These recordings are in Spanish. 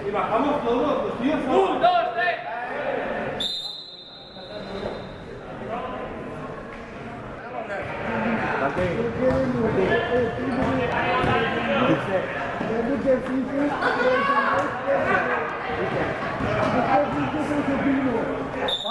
Y bajamos todos, los tíos. 1, 2, 3.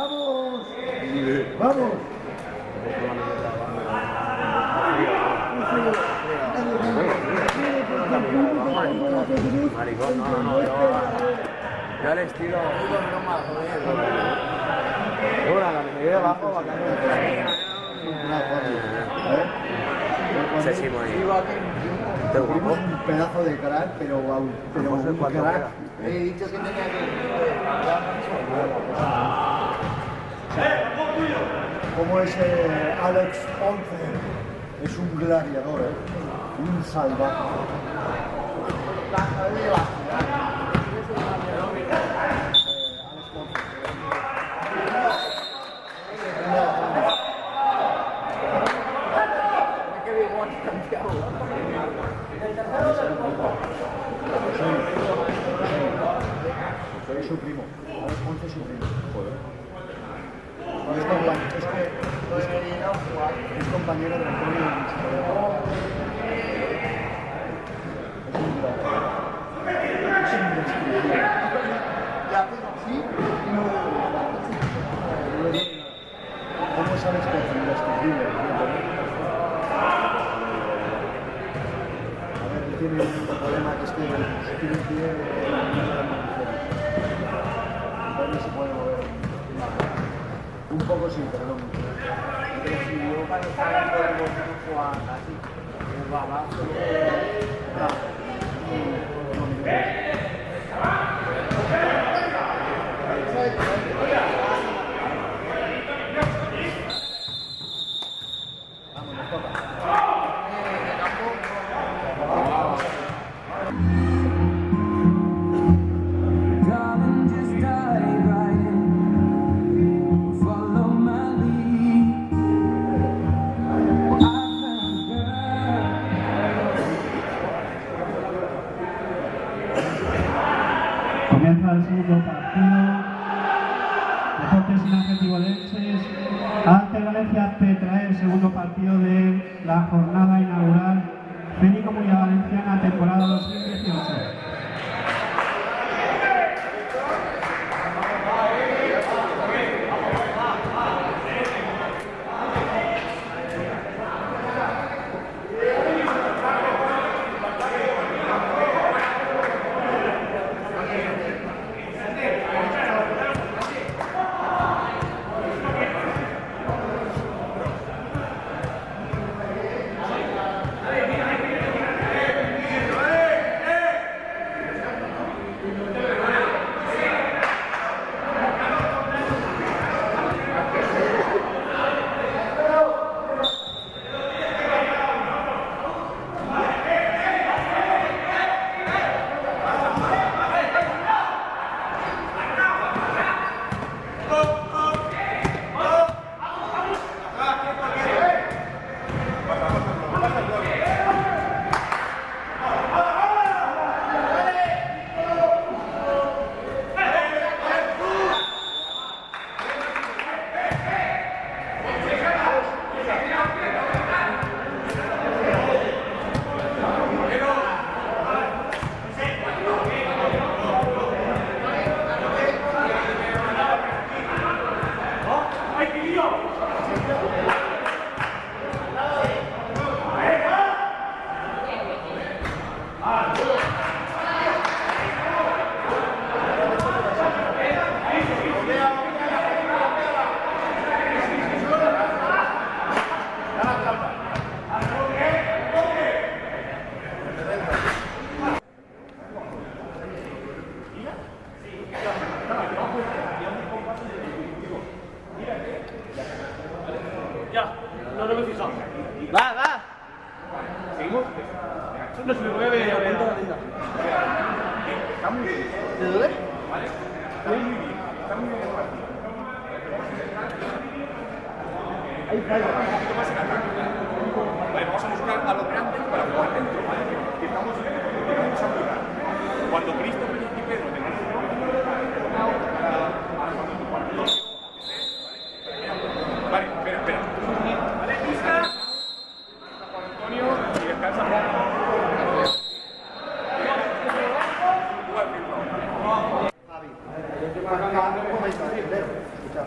¡Vamos! ¡Vamos! Maricón, no, yo les tiro. Me voy abajo, Ese sí, un pedazo de crack, pero un crack. He dicho que tenía que... Como ese Alex Ponce, es un gladiador, un salvaje. Soy su primo, Alex Ponce es su primo. Es compañero de Antonio. Es indescriptible. ¿Cómo sabes que es indescriptible? A ver, él tiene un problema que es que tiene un pie no se puede mover. Un poco sí, pero no mucho. Pero si yo para estar en el grupo así, va abajo, Comienza el segundo partido. Deportes sin Adjetivo Leches. Ante Valencia Petra, el segundo partido de la jornada inaugural. Feni Comunidad Valenciana, temporada 2018. Va, va. ¿Seguimos? No se me mueve de Está muy bien. ¿Te duele? ¿Vale? Está muy bien. Está muy bien el partido. Ahí falla. Un poquito más en ataque. Vale, vamos a buscar a los grandes para jugar dentro, ¿vale? Que estamos a jugar. Cuando Cristo y Pedro tengan su Vale, espera. Vale, lista. Juan Antonio y descansa Juan. Javi, un momento, Leo, escucha.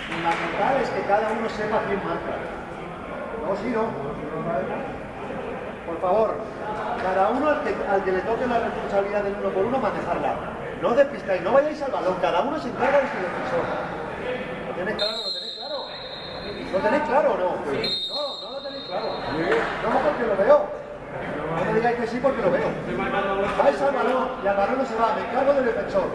Fundamental es que cada uno sepa quién marca. No, si no. Por favor, cada uno al que le toque la responsabilidad del uno por uno, manejarla. No os despistáis, no vayáis al balón, cada uno se encarga de su defensor. ¿Lo tenéis claro? ¿Lo tenéis claro? ¿Lo tenéis claro o no? No lo tenéis claro. No, porque lo veo. No me digáis que sí porque lo veo. Vais al balón y al balón no se va, me encargo del defensor.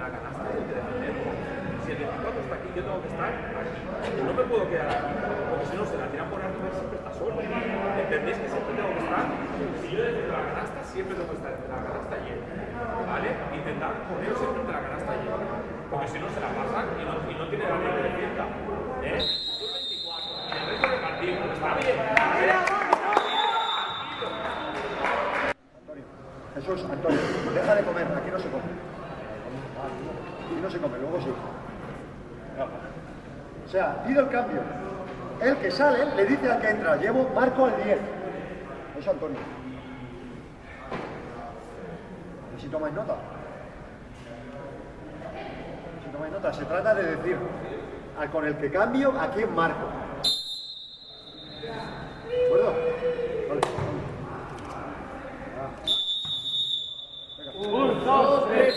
la canasta hay que defenderlo. Si el 24 está aquí, yo tengo que estar aquí. No me puedo quedar aquí, porque si no se la tiran por arriba y siempre está solo. ¿Entendéis que siempre tengo que estar? Si yo defiendo la canasta, siempre tengo que estar entre la canasta llena. ¿Vale? Intentar poner siempre entre la canasta llena. Porque si no se la pasan y no tiene la que defienda. ¿Eh? Tú el 24 y el resto del partido. Está bien. Jesús, Antonio, deja de comer, aquí no se come. Aquí no se come, luego sí. O sea, pido el cambio. El que sale le dice al que entra, marco el 10. Eso, Antonio. Y si tomáis nota. Si tomáis nota, se trata de decir con el que cambio, ¿a quién marco? ¿De acuerdo? Vale. Un, dos, tres,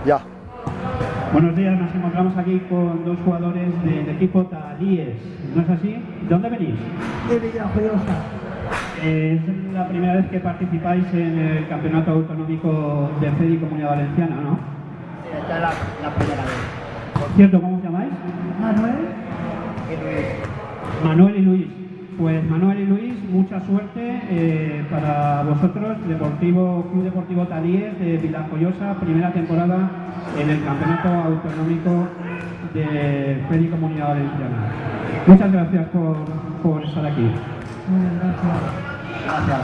Ya. Buenos días, nos encontramos aquí con dos jugadores del equipo Talíes, ¿no es así? ¿De dónde venís? De Villajoyosa. Es la primera vez que participáis en el Campeonato Autonómico de FEDI Comunidad Valenciana, ¿no? Sí, esta es la primera vez. Por cierto, ¿cómo os llamáis? Manuel y Luis. Manuel y Luis. Pues Manuel y Luis, mucha suerte para vosotros, Club Deportivo Talíes de Villajoyosa, primera temporada en el Campeonato Autonómico de FEDI Comunidad Valenciana. Muchas gracias por estar aquí. Gracias.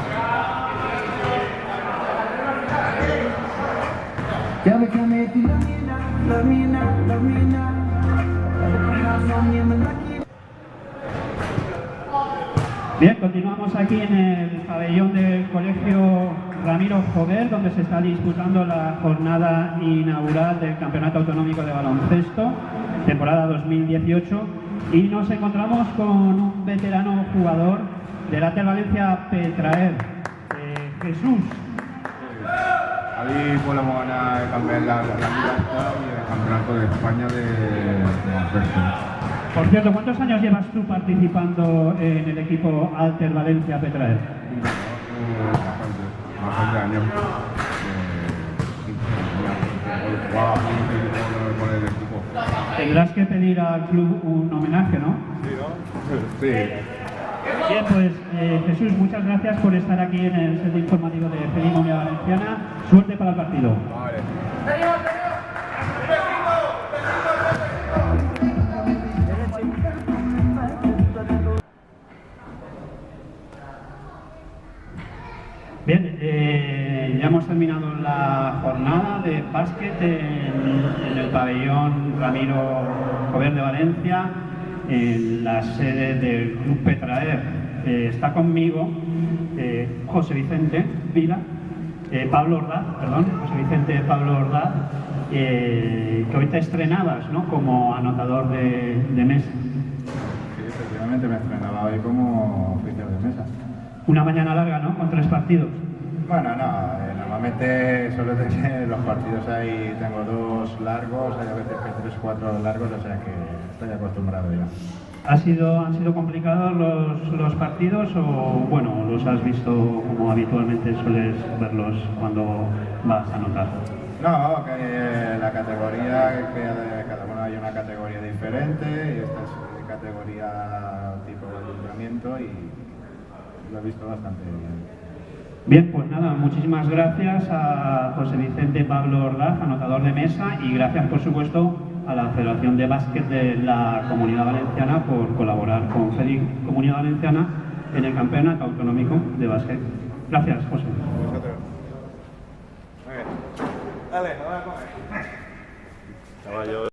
Bien, continuamos aquí en el pabellón del Colegio Ramiro Jover, donde se está disputando la jornada inaugural del Campeonato Autonómico de Baloncesto, temporada 2018, y nos encontramos con un veterano jugador del Atel Valencia Petraer, Jesús. Ahí podemos ganar también la Liga y el Campeonato de España de baloncesto. Por cierto, ¿cuántos años llevas tú participando en el equipo Alter Valencia Petraer? Bastante años. Con el equipo. Tendrás que pedir al club un homenaje, ¿no? Sí, ¿no? Sí. Bien, pues Jesús, muchas gracias por estar aquí en el set informativo de FEDI Comunidad Valenciana. Suerte para el partido. Vale. Bien, ya hemos terminado la jornada de básquet en el pabellón Ramiro Jover de Valencia, en la sede del Club Petraer. Está conmigo José Vicente Vila, Pablo Ordaz, José Vicente Pablo Ordaz, que hoy te estrenabas, ¿no?, como anotador de mesa. Sí, efectivamente me estrenaba hoy como oficial de mesa. Una mañana larga, ¿no?, con 3 partidos. Bueno, no, normalmente suelo tener los partidos ahí, tengo 2 largos, hay a veces que 3, 4 largos, o sea que estoy acostumbrado ya. ¿Han sido complicados los partidos o, bueno, los has visto como habitualmente sueles verlos cuando vas a anotar? No, que la categoría, que cada uno hay una categoría diferente y esta es categoría tipo de ayuntamiento y lo he visto bastante bien. Bien, pues nada, muchísimas gracias a José Vicente Pablo Ordaz, anotador de mesa, y gracias por supuesto a la Federación de Básquet de la Comunidad Valenciana por colaborar con FEDI Comunidad Valenciana en el Campeonato Autonómico de Básquet. Gracias, José. Dale, vamos a comer.